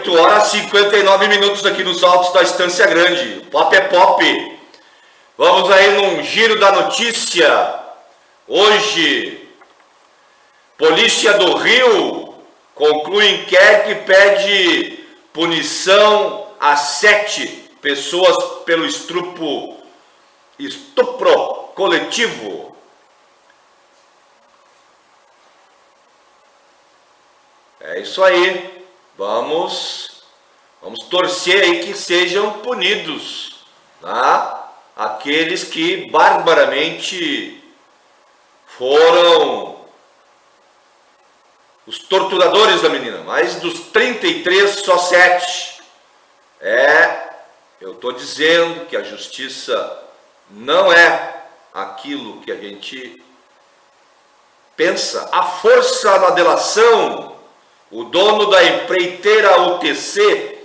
8 horas e 59 minutos aqui nos altos da Estância Grande. Pop é pop. Vamos aí num giro da notícia. Hoje, Polícia do Rio conclui inquérito e pede punição a 7 pessoas pelo estupro coletivo. É isso aí. Vamos torcer aí que sejam punidos, tá? Aqueles que barbaramente foram os torturadores da menina. Mas dos 33, só 7. Eu estou dizendo que a justiça não é aquilo que a gente pensa. A força na delação. O dono da empreiteira UTC,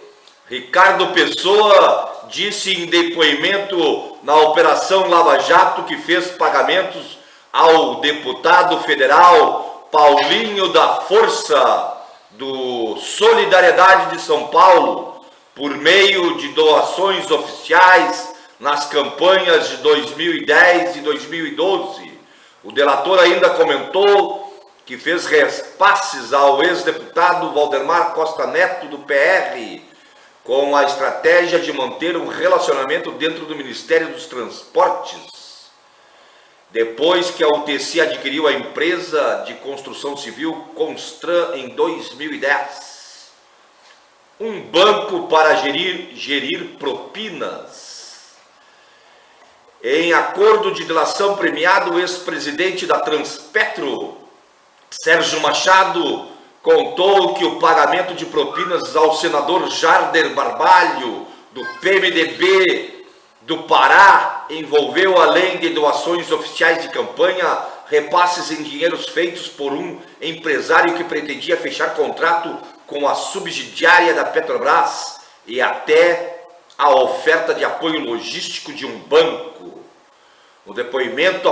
Ricardo Pessoa, disse em depoimento na Operação Lava Jato que fez pagamentos ao deputado federal Paulinho da Força do Solidariedade de São Paulo por meio de doações oficiais nas campanhas de 2010 e 2012. O delator ainda comentou que fez repasses ao ex-deputado Valdemar Costa Neto do PR, com a estratégia de manter um relacionamento dentro do Ministério dos Transportes. Depois que a UTC adquiriu a empresa de construção civil Constran em 2010. Um banco para gerir propinas. Em acordo de delação premiado, o ex-presidente da Transpetro, Sérgio Machado, contou que o pagamento de propinas ao senador Jarder Barbalho, do PMDB do Pará, envolveu, além de doações oficiais de campanha, repasses em dinheiros feitos por um empresário que pretendia fechar contrato com a subsidiária da Petrobras e até a oferta de apoio logístico de um banco. No depoimento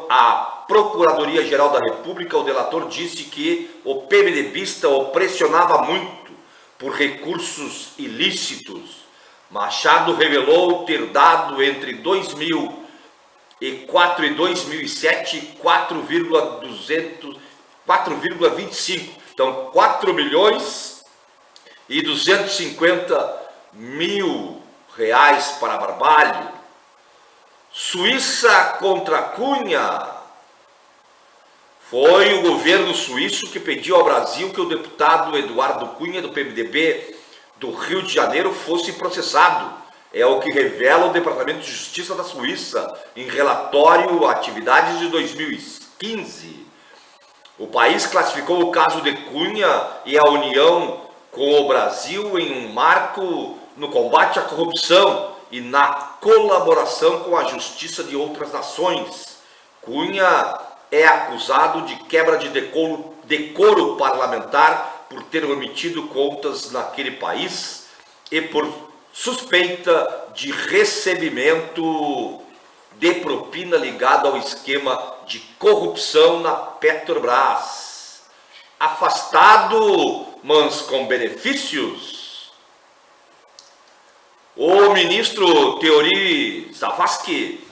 à Procuradoria-Geral da República, o delator disse que o PMDBista o pressionava muito por recursos ilícitos. Machado revelou ter dado entre 2004 e 2007 4,25. Então, 4 milhões e 250 mil reais para Barbalho. Suíça contra Cunha. Foi o governo suíço que pediu ao Brasil que o deputado Eduardo Cunha, do PMDB do Rio de Janeiro, fosse processado. É o que revela o Departamento de Justiça da Suíça em relatório Atividades de 2015. O país classificou o caso de Cunha e a união com o Brasil em um marco no combate à corrupção e na colaboração com a justiça de outras nações. Cunha é acusado de quebra de decoro parlamentar por ter omitido contas naquele país e por suspeita de recebimento de propina ligado ao esquema de corrupção na Petrobras. Afastado, mas com benefícios. O ministro Teori Zavascki,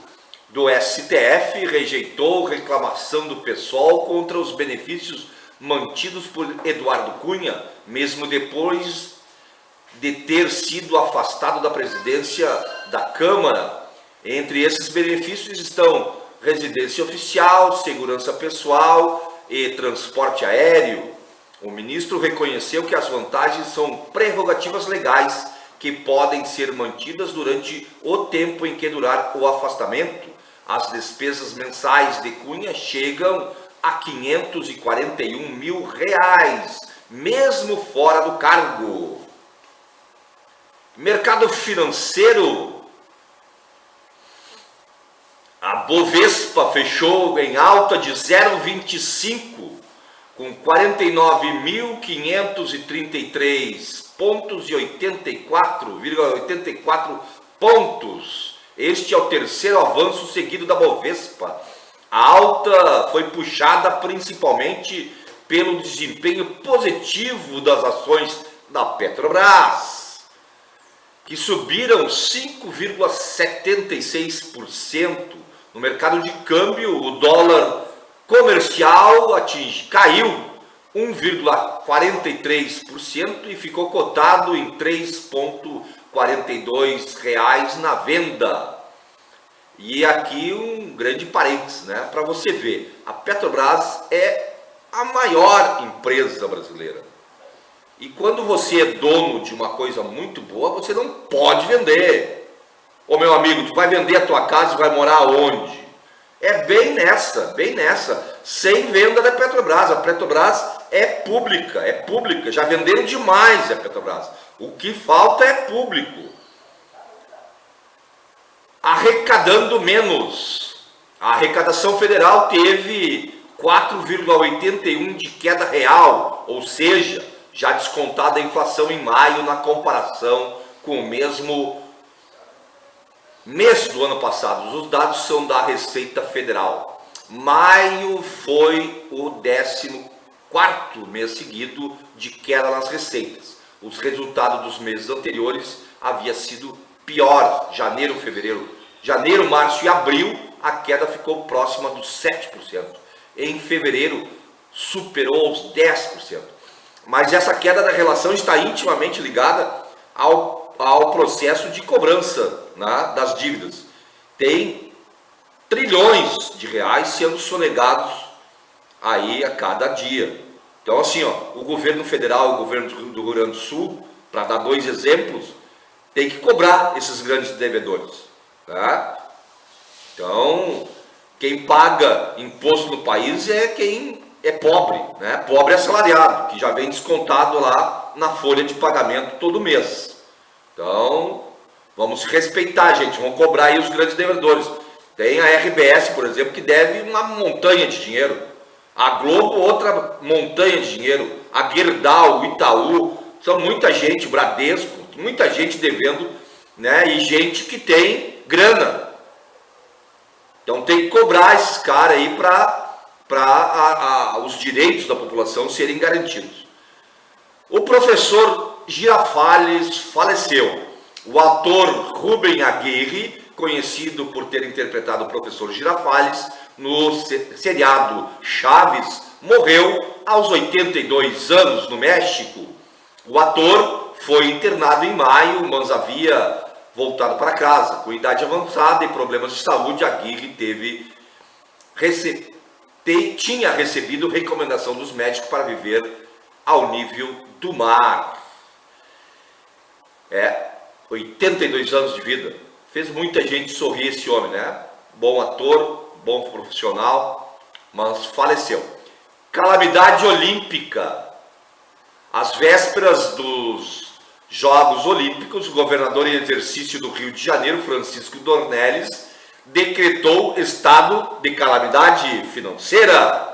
do STF, rejeitou reclamação do PSOL contra os benefícios mantidos por Eduardo Cunha, mesmo depois de ter sido afastado da presidência da Câmara. Entre esses benefícios estão residência oficial, segurança pessoal e transporte aéreo. O ministro reconheceu que as vantagens são prerrogativas legais que podem ser mantidas durante o tempo em que durar o afastamento. As despesas mensais de Cunha chegam a 541 mil reais, mesmo fora do cargo. Mercado financeiro. A Bovespa fechou em alta de 0,25, com 49.533 pontos e 84,84 pontos. Este é o terceiro avanço seguido da Bovespa. A alta foi puxada principalmente pelo desempenho positivo das ações da Petrobras, que subiram 5,76% no mercado de câmbio. O dólar comercial caiu 1,43% e ficou cotado em R$ 3,42 na venda. E aqui um grande parênteses, né, para você ver, a Petrobras é a maior empresa brasileira. E quando você é dono de uma coisa muito boa, você não pode vender. Ô meu amigo, tu vai vender a tua casa e vai morar onde? É bem nessa, sem venda da Petrobras. A Petrobras é pública, já venderam demais a Petrobras. O que falta é público. Arrecadando menos. A arrecadação federal teve 4,81% de queda real, ou seja, já descontada a inflação em maio na comparação com o mesmo mês do ano passado. Os dados são da Receita Federal. Maio foi o 14º mês seguido de queda nas receitas. Os resultados dos meses anteriores havia sido pior. Janeiro, março e abril, a queda ficou próxima dos 7%. Em fevereiro, superou os 10%. Mas essa queda da relação está intimamente ligada ao processo de cobrança, né, das dívidas. Tem trilhões de reais sendo sonegados aí a cada dia. Então assim, o governo federal e o governo do Rio Grande do Sul, para dar dois exemplos, tem que cobrar esses grandes devedores, tá? Então, quem paga imposto no país é quem é pobre, né? Pobre assalariado, que já vem descontado lá na folha de pagamento todo mês. Então, vamos respeitar, gente, vamos cobrar aí os grandes devedores. Tem a RBS, por exemplo, que deve uma montanha de dinheiro. A Globo, outra montanha de dinheiro. A Gerdau, o Itaú, são muita gente, o Bradesco, muita gente devendo, né? E gente que tem grana. Então tem que cobrar esses caras aí para os direitos da população serem garantidos. O professor Girafales faleceu. O ator Rubem Aguirre, conhecido por ter interpretado o professor Girafales no seriado Chaves, morreu aos 82 anos no México. O ator foi internado em maio, mas havia voltado para casa. Com idade avançada e problemas de saúde, Aguirre tinha recebido recomendação dos médicos para viver ao nível do mar. 82 anos de vida. Fez muita gente sorrir esse homem, né? Bom ator, bom profissional, mas faleceu. Calamidade olímpica. Às vésperas dos Jogos Olímpicos, o governador em exercício do Rio de Janeiro, Francisco Dornelles, decretou estado de calamidade financeira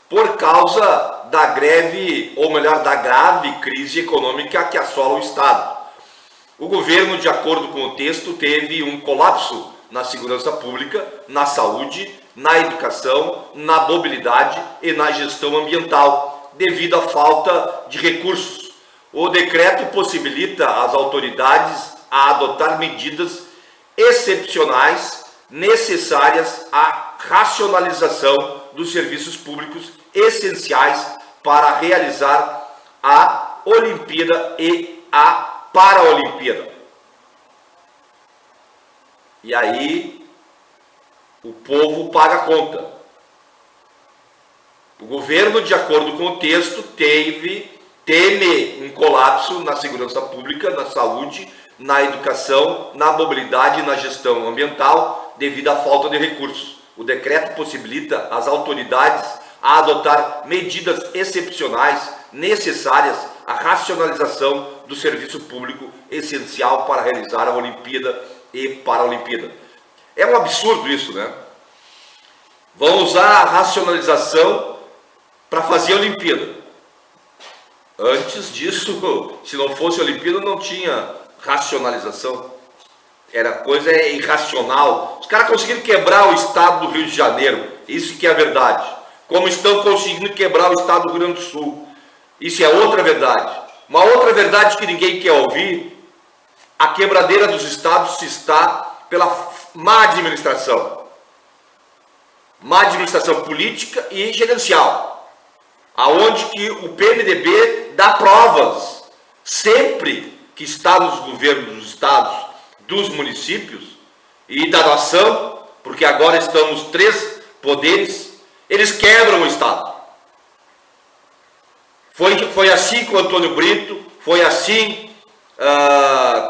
por causa da greve, ou melhor, da grave crise econômica que assola o estado. O governo, de acordo com o texto, teve um colapso na segurança pública, na saúde, na educação, na mobilidade e na gestão ambiental, devido à falta de recursos. O decreto possibilita às autoridades a adotar medidas excepcionais necessárias à racionalização dos serviços públicos essenciais para realizar a Olimpíada e a Paralimpíada. E aí o povo paga a conta. O governo, de acordo com o texto, teme um colapso na segurança pública, na saúde, na educação, na mobilidade e na gestão ambiental devido à falta de recursos. O decreto possibilita às autoridades a adotar medidas excepcionais necessárias à racionalização do serviço público essencial para realizar a Olimpíada e Paralimpíada. É um absurdo isso, né? Vão usar a racionalização para fazer a Olimpíada. Antes disso, se não fosse a Olimpíada, não tinha racionalização. Era coisa irracional. Os caras conseguiram quebrar o estado do Rio de Janeiro. Isso que é a verdade. Como estão conseguindo quebrar o estado do Rio Grande do Sul. Isso é outra verdade. Uma outra verdade que ninguém quer ouvir: a quebradeira dos estados se está pela má administração política e gerencial, aonde que o PMDB dá provas sempre que está nos governos dos estados, dos municípios e da nação, porque agora estamos 3 poderes, eles quebram o estado. Foi assim com o Antônio Brito, foi assim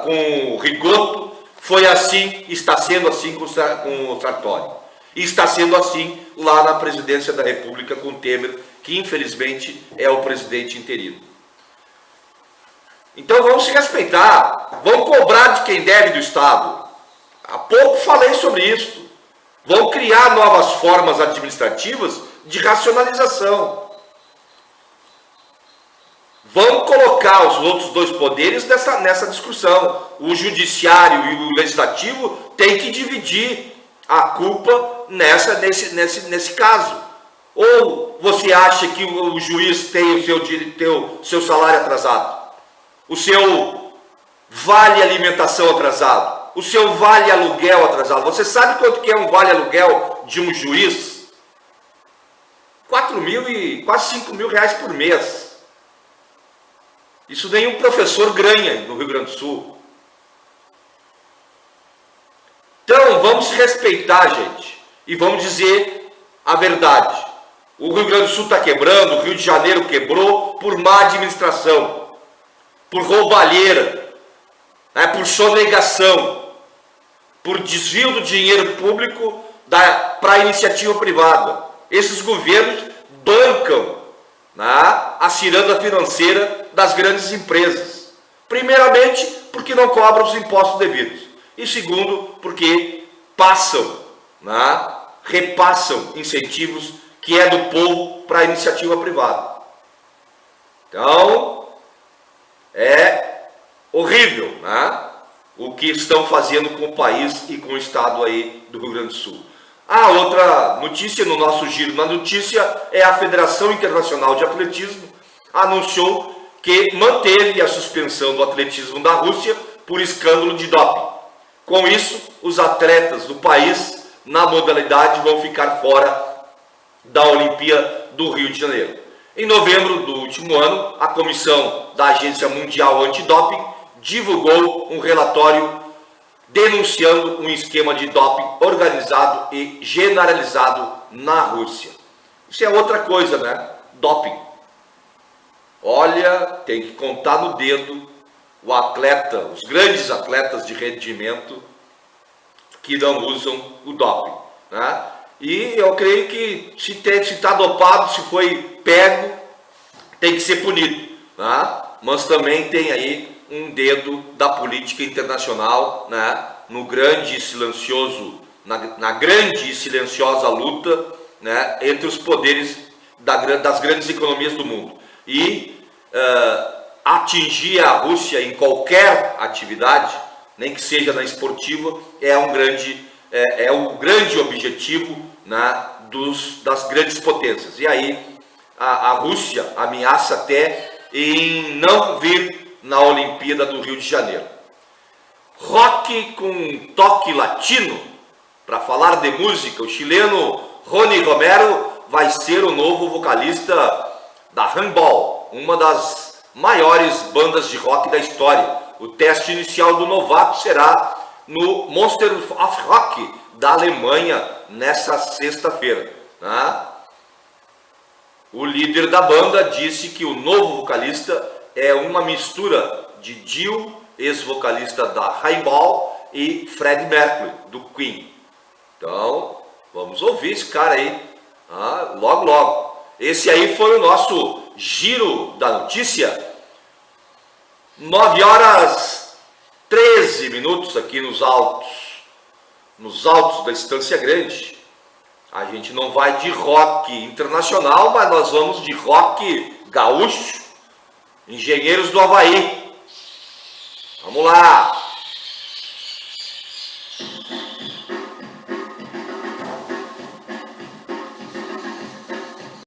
com o Rigoto, foi assim, está sendo assim com o Sartori. E está sendo assim lá na presidência da República com o Temer, que infelizmente é o presidente interino. Então vamos se respeitar, vamos cobrar de quem deve do Estado. Há pouco falei sobre isso. Vão criar novas formas administrativas de racionalização. Vamos colocar os outros 2 poderes nessa discussão. O judiciário e o legislativo têm que dividir a culpa nesse caso. Ou você acha que o juiz tem o seu salário atrasado, o seu vale alimentação atrasado, o seu vale aluguel atrasado? Você sabe quanto que é um vale aluguel de um juiz? 4 mil e quase 5 mil reais por mês. Isso nenhum professor ganha no Rio Grande do Sul. Então vamos se respeitar, gente, e vamos dizer a verdade. O Rio Grande do Sul está quebrando, o Rio de Janeiro quebrou por má administração, por roubalheira, por sonegação, por desvio do dinheiro público para a iniciativa privada. Esses governos bancam a ciranda financeira das grandes empresas. Primeiramente, porque não cobram os impostos devidos. E segundo, porque repassam incentivos que é do povo para a iniciativa privada. Então, é horrível, o que estão fazendo com o país e com o estado aí do Rio Grande do Sul. A outra notícia no nosso giro na notícia é a Federação Internacional de Atletismo anunciou que manteve a suspensão do atletismo da Rússia por escândalo de doping. Com isso, os atletas do país na modalidade vão ficar fora da Olimpíada do Rio de Janeiro. Em novembro do último ano, a comissão da Agência Mundial Antidoping divulgou um relatório denunciando um esquema de doping organizado e generalizado na Rússia. Isso é outra coisa, Doping. Olha, tem que contar no dedo o atleta, os grandes atletas de rendimento que não usam o doping, E eu creio que se está dopado, se foi pego, tem que ser punido, Mas também tem aí um dedo da política internacional, no grande e silencioso, na grande e silenciosa luta, entre os poderes das grandes economias do mundo. E atingir a Rússia em qualquer atividade, nem que seja na esportiva, é um grande objetivo das grandes potências. E aí a Rússia ameaça até em não vir na Olimpíada do Rio de Janeiro. Rock com toque latino. Para falar de música, o chileno Ronnie Romero vai ser o novo vocalista da Handball, uma das maiores bandas de rock da história. O teste inicial do novato será no Monster of Rock da Alemanha nesta sexta-feira. O líder da banda disse que o novo vocalista é uma mistura de Dio, ex-vocalista da Handball, e Freddie Mercury, do Queen. Então, vamos ouvir esse cara aí, logo logo. Esse aí foi o nosso giro da notícia. 9h13 aqui nos altos da Estância Grande. A gente não vai de rock internacional, mas nós vamos de rock gaúcho, Engenheiros do Havaí. Vamos lá!